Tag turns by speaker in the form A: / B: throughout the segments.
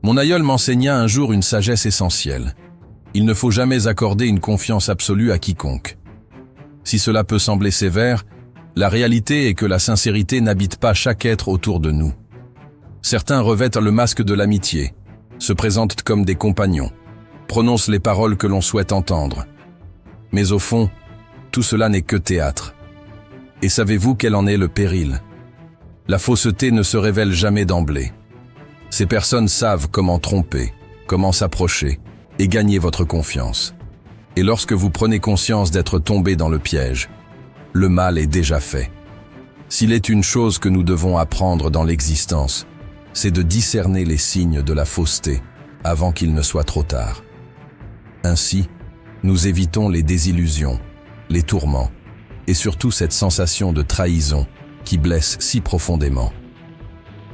A: Mon aïeul m'enseigna un jour une sagesse essentielle. Il ne faut jamais accorder une confiance absolue à quiconque. Si cela peut sembler sévère, la réalité est que la sincérité n'habite pas chaque être autour de nous. Certains revêtent le masque de l'amitié, se présentent comme des compagnons, prononcent les paroles que l'on souhaite entendre. Mais au fond, tout cela n'est que théâtre. Et savez-vous quel en est le péril? La fausseté ne se révèle jamais d'emblée. Ces personnes savent comment tromper, comment s'approcher et gagner votre confiance. Et lorsque vous prenez conscience d'être tombé dans le piège, le mal est déjà fait. S'il est une chose que nous devons apprendre dans l'existence, c'est de discerner les signes de la fausseté avant qu'il ne soit trop tard. Ainsi, nous évitons les désillusions, les tourments et surtout cette sensation de trahison qui blesse si profondément.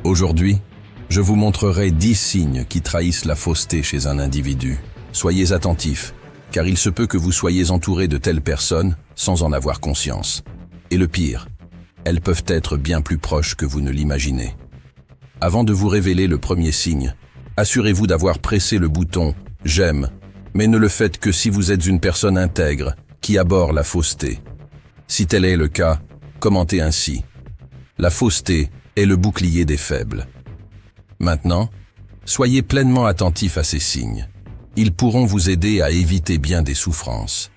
A: Aujourd'hui, je vous montrerai 10 signes qui trahissent la fausseté chez un individu. Soyez attentifs, car il se peut que vous soyez entouré de telles personnes sans en avoir conscience. Et le pire, elles peuvent être bien plus proches que vous ne l'imaginez. Avant de vous révéler le premier signe, assurez-vous d'avoir pressé le bouton « J'aime », mais ne le faites que si vous êtes une personne intègre qui abhorre la fausseté. Si tel est le cas, commentez ainsi. La fausseté est le bouclier des faibles. Maintenant, soyez pleinement attentifs à ces signes. Ils pourront vous aider à éviter bien des souffrances.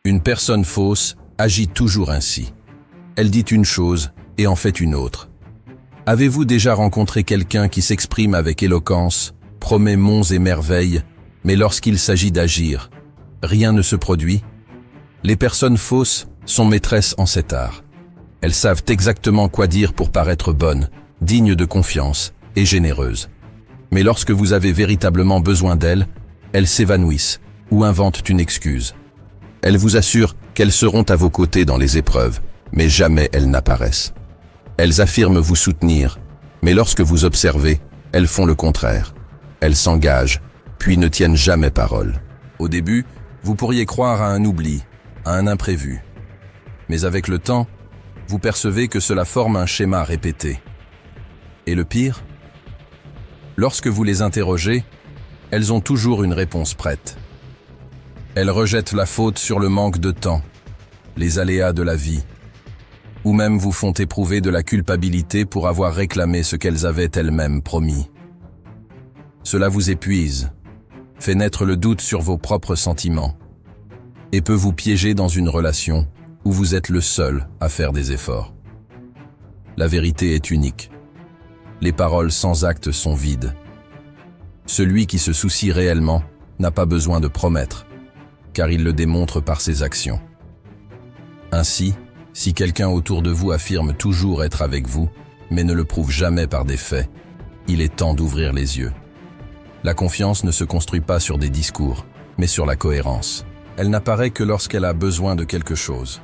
A: Une personne fausse agit toujours ainsi. Elle dit une chose et en fait une autre. Avez-vous déjà rencontré quelqu'un qui s'exprime avec éloquence, promet monts et merveilles, mais lorsqu'il s'agit d'agir, rien ne se produit? Les personnes fausses sont maîtresses en cet art. Elles savent exactement quoi dire pour paraître bonnes, dignes de confiance et généreuses. Mais lorsque vous avez véritablement besoin d'elles, elles s'évanouissent ou inventent une excuse. Elles vous assurent qu'elles seront à vos côtés dans les épreuves, mais jamais elles n'apparaissent. Elles affirment vous soutenir, mais lorsque vous observez, elles font le contraire. Elles s'engagent, puis ne tiennent jamais parole. Au début, vous pourriez croire à un oubli, à un imprévu. Mais avec le temps, vous percevez que cela forme un schéma répété. Et le pire? Lorsque vous les interrogez, elles ont toujours une réponse prête. Elles rejettent la faute sur le manque de temps, les aléas de la vie, ou même vous font éprouver de la culpabilité pour avoir réclamé ce qu'elles avaient elles-mêmes promis. Cela vous épuise, fait naître le doute sur vos propres sentiments, et peut vous piéger dans une relation où vous êtes le seul à faire des efforts. La vérité est unique. Les paroles sans acte sont vides. Celui qui se soucie réellement n'a pas besoin de promettre, car il le démontre par ses actions. Ainsi, si quelqu'un autour de vous affirme toujours être avec vous, mais ne le prouve jamais par des faits, il est temps d'ouvrir les yeux. La confiance ne se construit pas sur des discours, mais sur la cohérence. Elle n'apparaît que lorsqu'elle a besoin de quelque chose.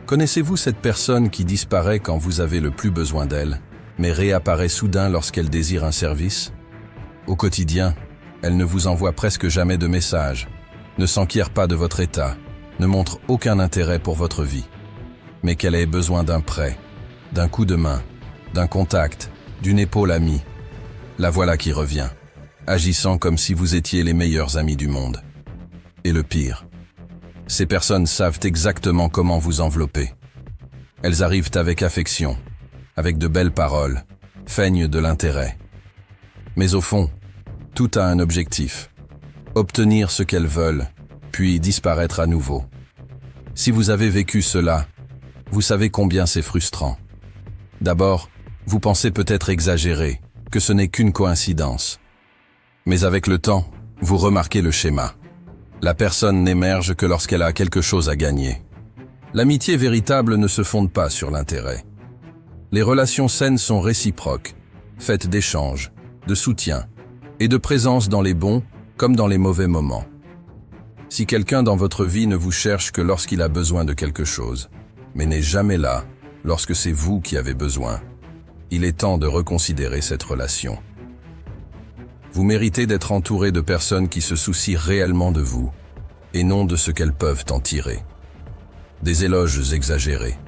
A: Connaissez-vous cette personne qui disparaît quand vous avez le plus besoin d'elle, mais réapparaît soudain lorsqu'elle désire un service? Au quotidien, elle ne vous envoie presque jamais de messages, ne s'enquiert pas de votre état, ne montre aucun intérêt pour votre vie. Mais qu'elle ait besoin d'un prêt, d'un coup de main, d'un contact, d'une épaule amie, la voilà qui revient, agissant comme si vous étiez les meilleurs amis du monde. Et le pire, ces personnes savent exactement comment vous envelopper. Elles arrivent avec affection, avec de belles paroles, feignent de l'intérêt. Mais au fond, tout a un objectif. Obtenir ce qu'elles veulent, puis disparaître à nouveau. Si vous avez vécu cela, vous savez combien c'est frustrant. D'abord, vous pensez peut-être exagérer, que ce n'est qu'une coïncidence. Mais avec le temps, vous remarquez le schéma. La personne n'émerge que lorsqu'elle a quelque chose à gagner. L'amitié véritable ne se fonde pas sur l'intérêt. Les relations saines sont réciproques, faites d'échanges, de soutien et de présence dans les bons comme dans les mauvais moments. Si quelqu'un dans votre vie ne vous cherche que lorsqu'il a besoin de quelque chose, mais n'est jamais là lorsque c'est vous qui avez besoin, il est temps de reconsidérer cette relation. Vous méritez d'être entouré de personnes qui se soucient réellement de vous, et non de ce qu'elles peuvent en tirer. Des éloges exagérés.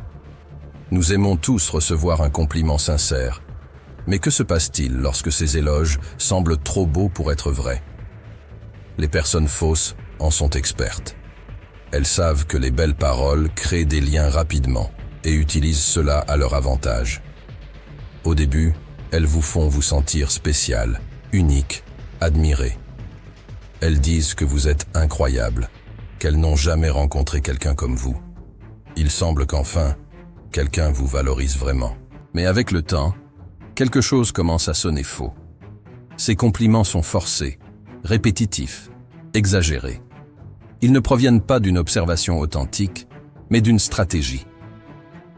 A: Nous aimons tous recevoir un compliment sincère, Mais que se passe-t-il lorsque ces éloges semblent trop beaux pour être vrais? Les personnes fausses en sont expertes. Elles savent que les belles paroles créent des liens rapidement et utilisent cela à leur avantage. Au début, elles vous font vous sentir spécial, unique, admiré. Elles disent que vous êtes incroyable, qu'elles n'ont jamais rencontré quelqu'un comme vous. Il semble qu'enfin, quelqu'un vous valorise vraiment. Mais avec le temps, quelque chose commence à sonner faux. Ces compliments sont forcés, répétitifs, exagérés. Ils ne proviennent pas d'une observation authentique, mais d'une stratégie.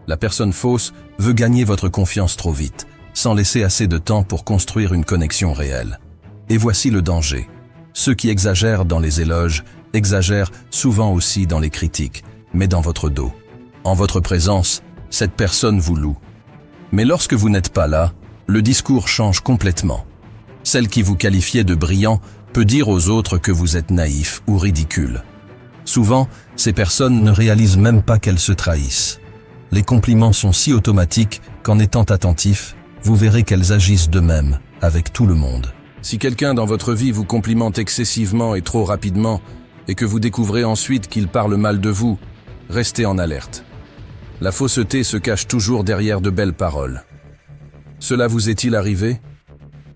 A: La personne fausse veut gagner votre confiance trop vite, sans laisser assez de temps pour construire une connexion réelle. Et voici le danger. Ceux qui exagèrent dans les éloges exagèrent souvent aussi dans les critiques, mais dans votre dos. En votre présence, cette personne vous loue. Mais lorsque vous n'êtes pas là, le discours change complètement. Celle qui vous qualifiait de brillant peut dire aux autres que vous êtes naïf ou ridicule. Souvent, ces personnes ne réalisent même pas qu'elles se trahissent. Les compliments sont si automatiques qu'en étant attentif, vous verrez qu'elles agissent de même avec tout le monde. Si quelqu'un dans votre vie vous complimente excessivement et trop rapidement, et que vous découvrez ensuite qu'il parle mal de vous, restez en alerte. La fausseté se cache toujours derrière de belles paroles. Cela vous est-il arrivé?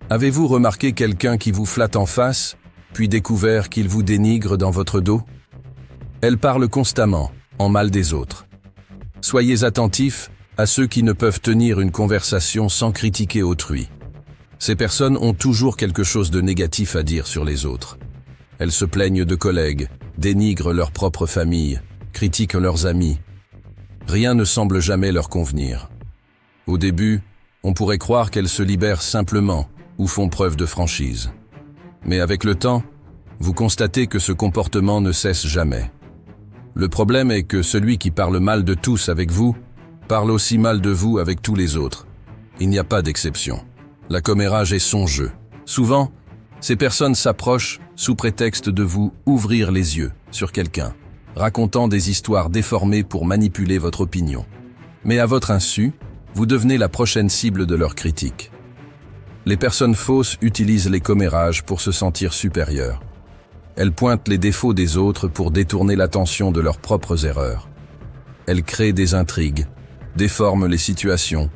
A: Avez-vous remarqué quelqu'un qui vous flatte en face, puis découvert qu'il vous dénigre dans votre dos? Elle parle constamment, en mal des autres. Soyez attentifs à ceux qui ne peuvent tenir une conversation sans critiquer autrui. Ces personnes ont toujours quelque chose de négatif à dire sur les autres. Elles se plaignent de collègues, dénigrent leur propre famille, critiquent leurs amis. Rien ne semble jamais leur convenir. Au début, on pourrait croire qu'elles se libèrent simplement ou font preuve de franchise. Mais avec le temps, vous constatez que ce comportement ne cesse jamais. Le problème est que celui qui parle mal de tous avec vous, parle aussi mal de vous avec tous les autres. Il n'y a pas d'exception. La commérage est son jeu. Souvent, ces personnes s'approchent sous prétexte de vous ouvrir les yeux sur quelqu'un, racontant des histoires déformées pour manipuler votre opinion. Mais à votre insu, vous devenez la prochaine cible de leurs critiques. Les personnes fausses utilisent les commérages pour se sentir supérieures. Elles pointent les défauts des autres pour détourner l'attention de leurs propres erreurs. Elles créent des intrigues, déforment les situations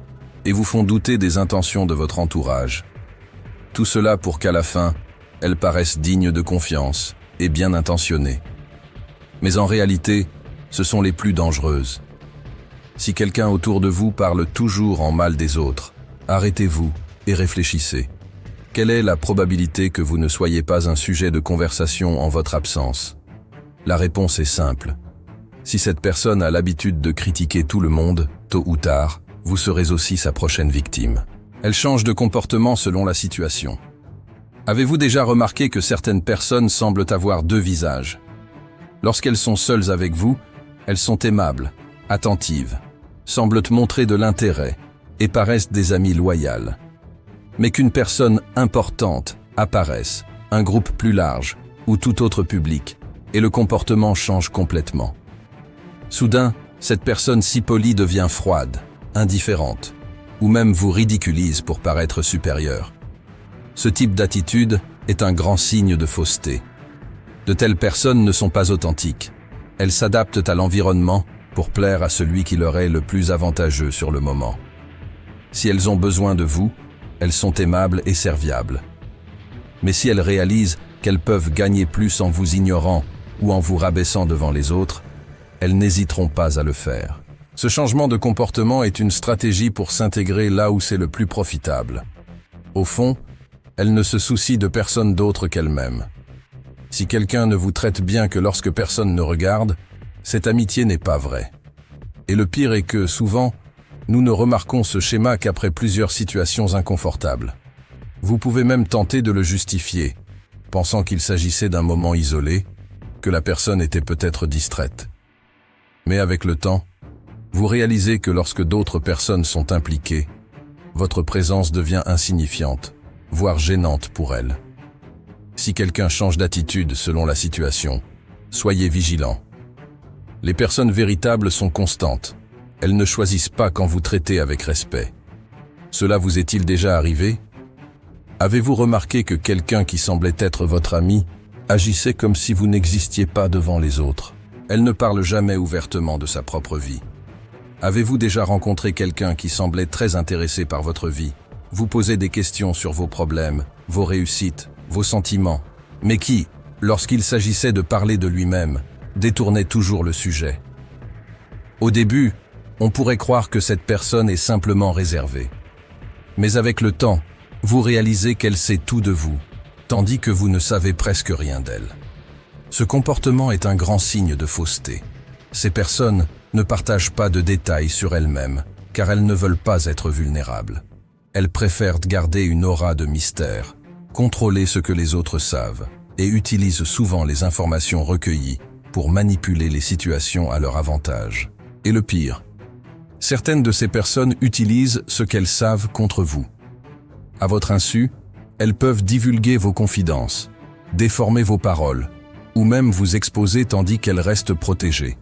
A: et vous font douter des intentions de votre entourage. Tout cela pour qu'à la fin, elles paraissent dignes de confiance et bien intentionnées. Mais en réalité, ce sont les plus dangereuses. Si quelqu'un autour de vous parle toujours en mal des autres, arrêtez-vous et réfléchissez. Quelle est la probabilité que vous ne soyez pas un sujet de conversation en votre absence? La réponse est simple. Si cette personne a l'habitude de critiquer tout le monde, tôt ou tard, vous serez aussi sa prochaine victime. Elle change de comportement selon la situation. Avez-vous déjà remarqué que certaines personnes semblent avoir deux visages? Lorsqu'elles sont seules avec vous, elles sont aimables, attentives, semblent montrer de l'intérêt et paraissent des amies loyales. Mais qu'une personne importante apparaisse, un groupe plus large ou tout autre public, et le comportement change complètement. Soudain, cette personne si polie devient froide, indifférente, ou même vous ridiculise pour paraître supérieure. Ce type d'attitude est un grand signe de fausseté. De telles personnes ne sont pas authentiques. Elles s'adaptent à l'environnement pour plaire à celui qui leur est le plus avantageux sur le moment. Si elles ont besoin de vous, elles sont aimables et serviables. Mais si elles réalisent qu'elles peuvent gagner plus en vous ignorant ou en vous rabaissant devant les autres, elles n'hésiteront pas à le faire. Ce changement de comportement est une stratégie pour s'intégrer là où c'est le plus profitable. Au fond, elles ne se soucient de personne d'autre qu'elles-mêmes. Si quelqu'un ne vous traite bien que lorsque personne ne regarde, cette amitié n'est pas vraie. Et le pire est que, souvent, nous ne remarquons ce schéma qu'après plusieurs situations inconfortables. Vous pouvez même tenter de le justifier, pensant qu'il s'agissait d'un moment isolé, que la personne était peut-être distraite. Mais avec le temps, vous réalisez que lorsque d'autres personnes sont impliquées, votre présence devient insignifiante, voire gênante pour elles. Si quelqu'un change d'attitude selon la situation, soyez vigilants. Les personnes véritables sont constantes. Elles ne choisissent pas quand vous traitez avec respect. Cela vous est-il déjà arrivé? Avez-vous remarqué que quelqu'un qui semblait être votre ami agissait comme si vous n'existiez pas devant les autres? Elle ne parle jamais ouvertement de sa propre vie. Avez-vous déjà rencontré quelqu'un qui semblait très intéressé par votre vie, vous posait des questions sur vos problèmes, vos réussites, vos sentiments, mais qui, lorsqu'il s'agissait de parler de lui-même, détournait toujours le sujet? Au début, on pourrait croire que cette personne est simplement réservée. Mais avec le temps, vous réalisez qu'elle sait tout de vous, tandis que vous ne savez presque rien d'elle. Ce comportement est un grand signe de fausseté. Ces personnes ne partagent pas de détails sur elles-mêmes, car elles ne veulent pas être vulnérables. Elles préfèrent garder une aura de mystère, contrôler ce que les autres savent, et utilisent souvent les informations recueillies pour manipuler les situations à leur avantage. Et le pire, certaines de ces personnes utilisent ce qu'elles savent contre vous. À votre insu, elles peuvent divulguer vos confidences, déformer vos paroles, ou même vous exposer tandis qu'elles restent protégées.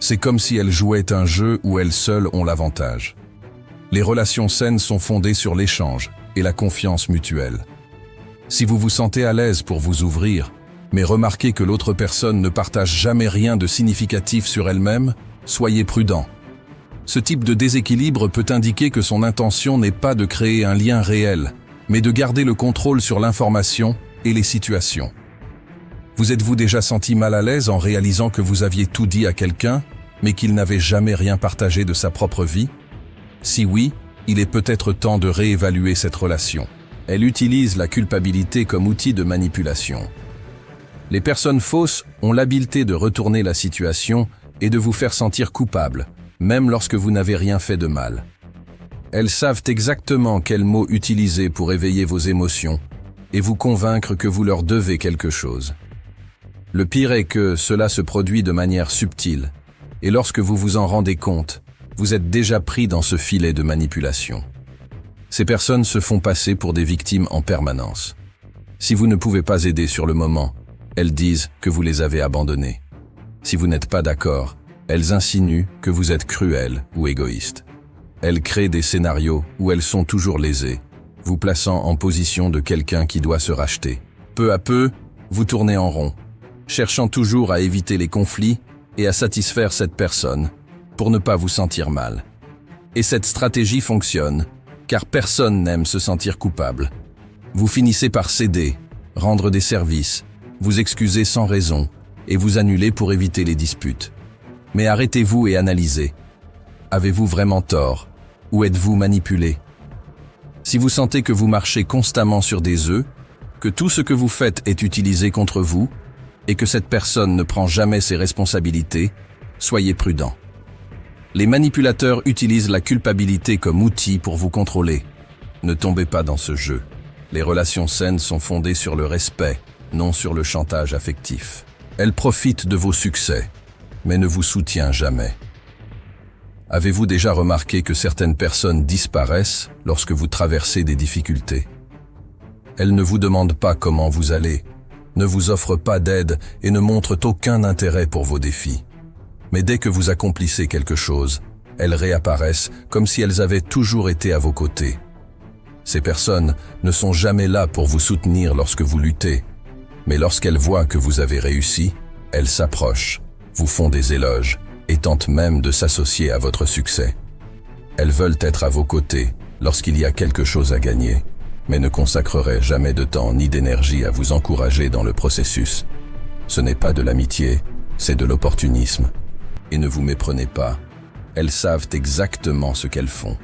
A: C'est comme si elles jouaient un jeu où elles seules ont l'avantage. Les relations saines sont fondées sur l'échange et la confiance mutuelle. Si vous vous sentez à l'aise pour vous ouvrir, mais remarquez que l'autre personne ne partage jamais rien de significatif sur elle-même, soyez prudent. Ce type de déséquilibre peut indiquer que son intention n'est pas de créer un lien réel, mais de garder le contrôle sur l'information et les situations. Vous êtes-vous déjà senti mal à l'aise en réalisant que vous aviez tout dit à quelqu'un, mais qu'il n'avait jamais rien partagé de sa propre vie? Si oui, il est peut-être temps de réévaluer cette relation. Elle utilise la culpabilité comme outil de manipulation. Les personnes fausses ont l'habileté de retourner la situation et de vous faire sentir coupable, même lorsque vous n'avez rien fait de mal. Elles savent exactement quels mots utiliser pour éveiller vos émotions et vous convaincre que vous leur devez quelque chose. Le pire est que cela se produit de manière subtile, et lorsque vous vous en rendez compte, vous êtes déjà pris dans ce filet de manipulation. Ces personnes se font passer pour des victimes en permanence. Si vous ne pouvez pas aider sur le moment, elles disent que vous les avez abandonnées. Si vous n'êtes pas d'accord, elles insinuent que vous êtes cruel ou égoïste. Elles créent des scénarios où elles sont toujours lésées, vous plaçant en position de quelqu'un qui doit se racheter. Peu à peu, vous tournez en rond, cherchant toujours à éviter les conflits et à satisfaire cette personne pour ne pas vous sentir mal. Et cette stratégie fonctionne, car personne n'aime se sentir coupable. Vous finissez par céder, rendre des services, vous excuser sans raison et vous annuler pour éviter les disputes. Mais arrêtez-vous et analysez. Avez-vous vraiment tort ou êtes-vous manipulé? Si vous sentez que vous marchez constamment sur des œufs, que tout ce que vous faites est utilisé contre vous et que cette personne ne prend jamais ses responsabilités, soyez prudent. Les manipulateurs utilisent la culpabilité comme outil pour vous contrôler. Ne tombez pas dans ce jeu. Les relations saines sont fondées sur le respect, non sur le chantage affectif. Elles profitent de vos succès, mais ne vous soutiennent jamais. Avez-vous déjà remarqué que certaines personnes disparaissent lorsque vous traversez des difficultés? Elles ne vous demandent pas comment vous allez, ne vous offrent pas d'aide et ne montrent aucun intérêt pour vos défis. Mais dès que vous accomplissez quelque chose, elles réapparaissent comme si elles avaient toujours été à vos côtés. Ces personnes ne sont jamais là pour vous soutenir lorsque vous luttez, mais lorsqu'elles voient que vous avez réussi, elles s'approchent, vous font des éloges et tentent même de s'associer à votre succès. Elles veulent être à vos côtés lorsqu'il y a quelque chose à gagner, mais ne consacreraient jamais de temps ni d'énergie à vous encourager dans le processus. Ce n'est pas de l'amitié, c'est de l'opportunisme. Et ne vous méprenez pas, elles savent exactement ce qu'elles font.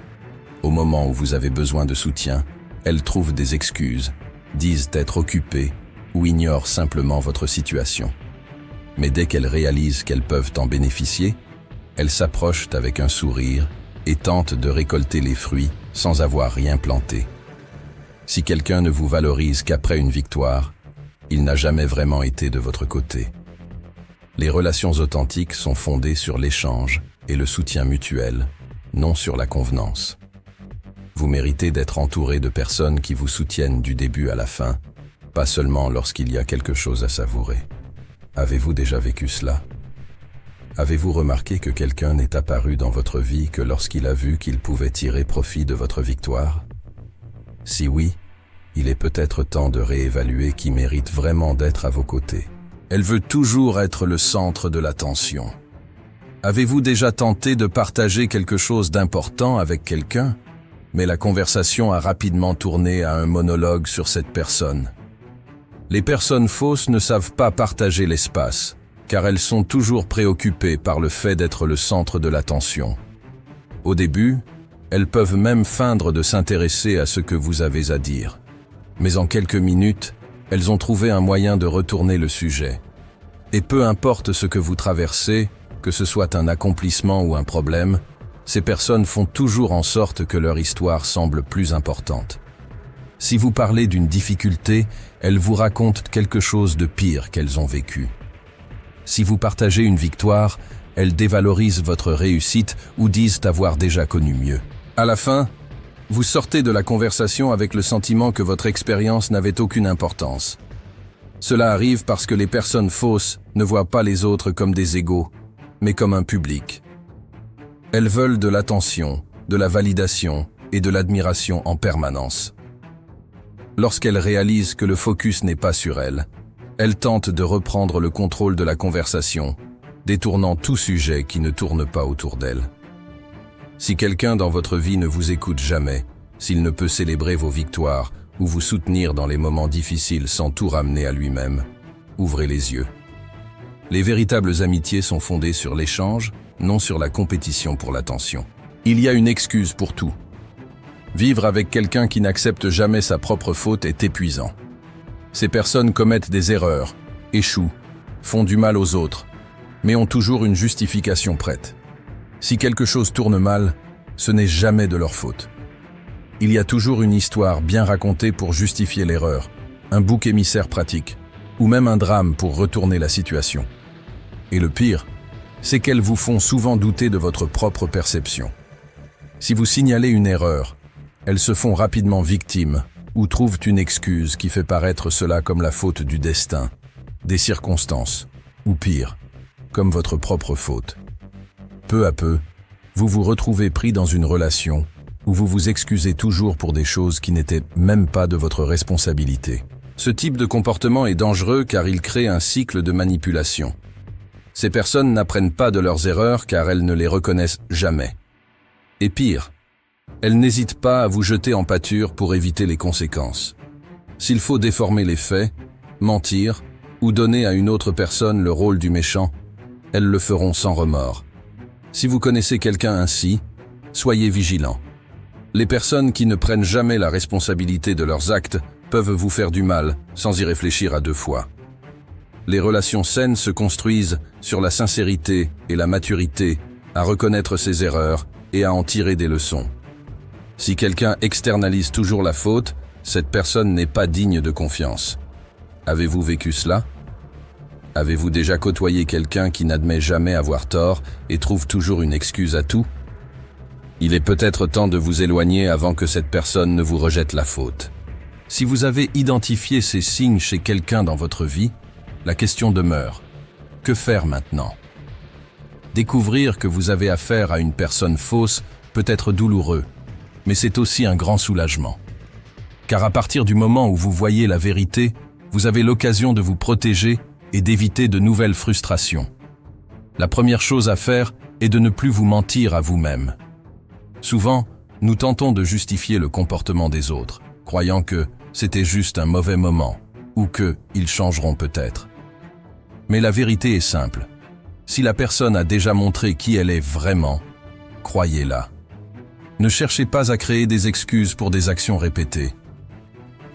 A: Au moment où vous avez besoin de soutien, elles trouvent des excuses, disent être occupées ou ignorent simplement votre situation. Mais dès qu'elles réalisent qu'elles peuvent en bénéficier, elles s'approchent avec un sourire et tentent de récolter les fruits sans avoir rien planté. Si quelqu'un ne vous valorise qu'après une victoire, il n'a jamais vraiment été de votre côté. Les relations authentiques sont fondées sur l'échange et le soutien mutuel, non sur la convenance. Vous méritez d'être entouré de personnes qui vous soutiennent du début à la fin, pas seulement lorsqu'il y a quelque chose à savourer. Avez-vous déjà vécu cela? Avez-vous remarqué que quelqu'un n'est apparu dans votre vie que lorsqu'il a vu qu'il pouvait tirer profit de votre victoire? Si oui, il est peut-être temps de réévaluer qui mérite vraiment d'être à vos côtés. Elle veut toujours être le centre de l'attention. Avez-vous déjà tenté de partager quelque chose d'important avec quelqu'un, mais la conversation a rapidement tourné à un monologue sur cette personne? Les personnes fausses ne savent pas partager l'espace, car elles sont toujours préoccupées par le fait d'être le centre de l'attention. Au début, elles peuvent même feindre de s'intéresser à ce que vous avez à dire. Mais en quelques minutes, elles ont trouvé un moyen de retourner le sujet. Et peu importe ce que vous traversez, que ce soit un accomplissement ou un problème, ces personnes font toujours en sorte que leur histoire semble plus importante. Si vous parlez d'une difficulté, elles vous racontent quelque chose de pire qu'elles ont vécu. Si vous partagez une victoire, elles dévalorisent votre réussite ou disent avoir déjà connu mieux. À la fin, vous sortez de la conversation avec le sentiment que votre expérience n'avait aucune importance. Cela arrive parce que les personnes fausses ne voient pas les autres comme des égaux, mais comme un public. Elles veulent de l'attention, de la validation et de l'admiration en permanence. Lorsqu'elles réalisent que le focus n'est pas sur elles, elles tentent de reprendre le contrôle de la conversation, détournant tout sujet qui ne tourne pas autour d'elles. Si quelqu'un dans votre vie ne vous écoute jamais, s'il ne peut célébrer vos victoires ou vous soutenir dans les moments difficiles sans tout ramener à lui-même, ouvrez les yeux. Les véritables amitiés sont fondées sur l'échange, non sur la compétition pour l'attention. Il y a une excuse pour tout. Vivre avec quelqu'un qui n'accepte jamais sa propre faute est épuisant. Ces personnes commettent des erreurs, échouent, font du mal aux autres, mais ont toujours une justification prête. Si quelque chose tourne mal, ce n'est jamais de leur faute. Il y a toujours une histoire bien racontée pour justifier l'erreur, un bouc émissaire pratique, ou même un drame pour retourner la situation. Et le pire, c'est qu'elles vous font souvent douter de votre propre perception. Si vous signalez une erreur, elles se font rapidement victimes ou trouvent une excuse qui fait paraître cela comme la faute du destin, des circonstances, ou pire, comme votre propre faute. Peu à peu, vous vous retrouvez pris dans une relation où vous vous excusez toujours pour des choses qui n'étaient même pas de votre responsabilité. Ce type de comportement est dangereux car il crée un cycle de manipulation. Ces personnes n'apprennent pas de leurs erreurs car elles ne les reconnaissent jamais. Et pire, elles n'hésitent pas à vous jeter en pâture pour éviter les conséquences. S'il faut déformer les faits, mentir ou donner à une autre personne le rôle du méchant, elles le feront sans remords. Si vous connaissez quelqu'un ainsi, soyez vigilant. Les personnes qui ne prennent jamais la responsabilité de leurs actes peuvent vous faire du mal sans y réfléchir à deux fois. Les relations saines se construisent sur la sincérité et la maturité, à reconnaître ses erreurs et à en tirer des leçons. Si quelqu'un externalise toujours la faute, cette personne n'est pas digne de confiance. Avez-vous vécu cela? Avez-vous déjà côtoyé quelqu'un qui n'admet jamais avoir tort et trouve toujours une excuse à tout? Il est peut-être temps de vous éloigner avant que cette personne ne vous rejette la faute. Si vous avez identifié ces signes chez quelqu'un dans votre vie, la question demeure. Que faire maintenant? Découvrir que vous avez affaire à une personne fausse peut être douloureux, mais c'est aussi un grand soulagement. Car à partir du moment où vous voyez la vérité, vous avez l'occasion de vous protéger et d'éviter de nouvelles frustrations. La première chose à faire est de ne plus vous mentir à vous-même. Souvent, nous tentons de justifier le comportement des autres, croyant que c'était juste un mauvais moment, ou qu'ils changeront peut-être. Mais la vérité est simple. Si la personne a déjà montré qui elle est vraiment, croyez-la. Ne cherchez pas à créer des excuses pour des actions répétées.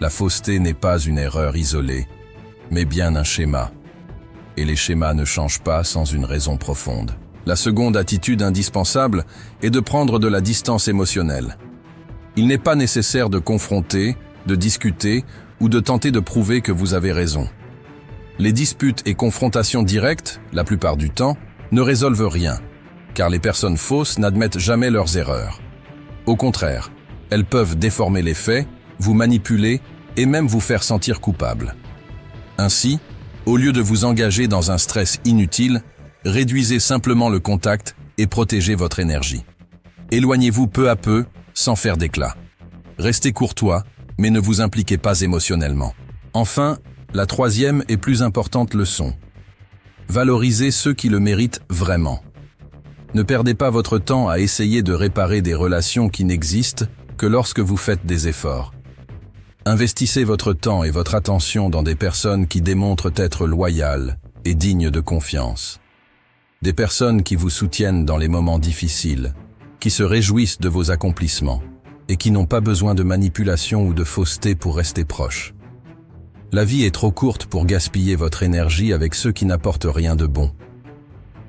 A: La fausseté n'est pas une erreur isolée, mais bien un schéma. Et les schémas ne changent pas sans une raison profonde. La seconde attitude indispensable est de prendre de la distance émotionnelle. Il n'est pas nécessaire de confronter, de discuter ou de tenter de prouver que vous avez raison. Les disputes et confrontations directes, la plupart du temps, ne résolvent rien, car les personnes fausses n'admettent jamais leurs erreurs. Au contraire, elles peuvent déformer les faits, vous manipuler et même vous faire sentir coupable. Ainsi, au lieu de vous engager dans un stress inutile, Réduisez simplement le contact et protégez votre énergie. Éloignez-vous peu à peu, sans faire d'éclat. Restez courtois, mais ne vous impliquez pas émotionnellement. Enfin, la troisième et plus importante leçon. Valorisez ceux qui le méritent vraiment. Ne perdez pas votre temps à essayer de réparer des relations qui n'existent que lorsque vous faites des efforts. Investissez votre temps et votre attention dans des personnes qui démontrent être loyales et dignes de confiance. Des personnes qui vous soutiennent dans les moments difficiles, qui se réjouissent de vos accomplissements et qui n'ont pas besoin de manipulation ou de fausseté pour rester proches. La vie est trop courte pour gaspiller votre énergie avec ceux qui n'apportent rien de bon.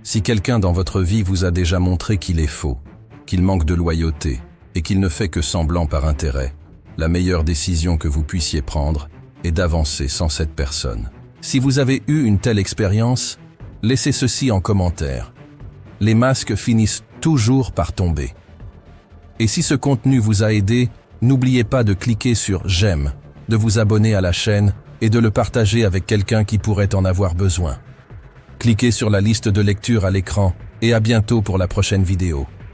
A: Si quelqu'un dans votre vie vous a déjà montré qu'il est faux, qu'il manque de loyauté et qu'il ne fait que semblant par intérêt, la meilleure décision que vous puissiez prendre est d'avancer sans cette personne. Si vous avez eu une telle expérience, laissez ceci en commentaire. Les masques finissent toujours par tomber. Et si ce contenu vous a aidé, n'oubliez pas de cliquer sur « J'aime », de vous abonner à la chaîne et de le partager avec quelqu'un qui pourrait en avoir besoin. Cliquez sur la liste de lecture à l'écran et à bientôt pour la prochaine vidéo.